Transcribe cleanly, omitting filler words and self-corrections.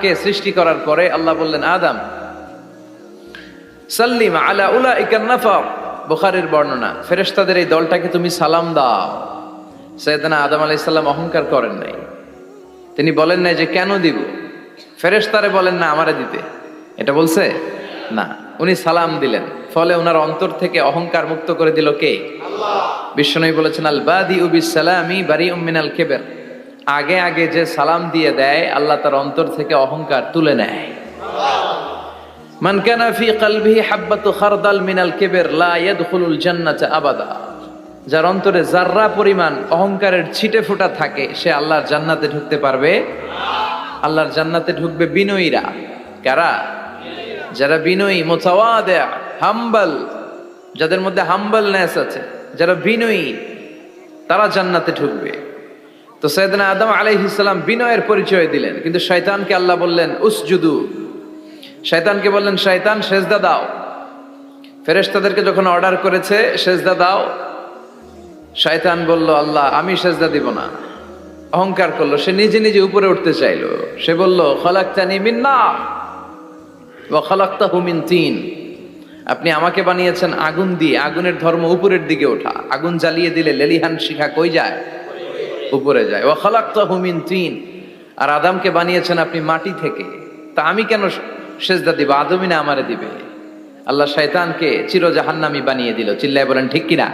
কে সৃষ্টি করার পরে আল্লাহ বললেন, আদম সাল্লিম আলা উলাইকা নাফার, বুখারীর বর্ণনা, ফেরেশতাদের এই দলটাকে তুমি সালাম দাও। সাইয়েদনা আদম আলাইহিস সালাম অহংকার করেন নাই, তিনি বলেন নাই যে কেন দিব, ফেরেশতারে বলেন না আমারে দিতে, এটা বলছে না, উনি সালাম দিলেন। ফলে ওনার অন্তর থেকে অহংকার মুক্ত করে দিল কে? আল্লাহ। বিশ্বনবী বলেছেন, আল বাদিউ বিস সালামি বারিউম মিনাল কিবর, আগে আগে যে সালাম দিয়ে দেয় আল্লাহ তার অন্তর থেকে অহংকার তুলে নেয়। মান কানা ফি কলবিহি হাববাতু খারদাল মিনাল কিবর লা ইয়াদখুলুল জান্নাতা আবাদা, যার অন্তরে যাররা পরিমাণ অহংকারের ছিটে ফোঁটা থাকে সে আল্লাহর জান্নাতে ঢুকতে পারবে না। আল্লাহর জান্নাতে ঢুকবে বিনয়ীরা। কারা? যারা বিনয়ী, মুতাওয়াদি, হাম্বল, যাদের মধ্যে হাম্বলনেস আছে, যারা বিনয়ী, তারা জান্নাতে ঢুকবে। তো সাইয়েদনা আদম আলাইহিস সালাম বিনয়ের পরিচয় দিলেন, কিন্তু শয়তানকে আল্লাহ বললেন উসজুদু, শয়তানকে বললেন শয়তান সেজদা দাও। ফেরেশতাদেরকে যখন অর্ডার করেছে সেজদা দাও, শয়তান বলল আল্লাহ আমি সেজদা দিব না, অহংকার করলো, সে নিজে নিজে উপরে উঠতে চাইলো। সে বলল খলাকতানি মিন নার ওয়া খলাকতাহু মিন তিন, আপনি আমাকে বানিয়েছেন আগুন দিয়ে, আগুনের ধর্ম উপরের দিকে ওঠা, আগুন জ্বালিয়ে দিলে লেলিহান শিখা কই যায়? উপরে যায়। ওয়া খালাকতাহু মিন তিন, আর আদমকে বানিয়েছেন আপনি মাটি থেকে, তা আমি কেন সেজদা দিব? আদমই না আমারে দিবে। আল্লাহ শয়তানকে চির জাহান্নামী বানিয়ে দিল। চিল্লায় বলেন ঠিক কিনা?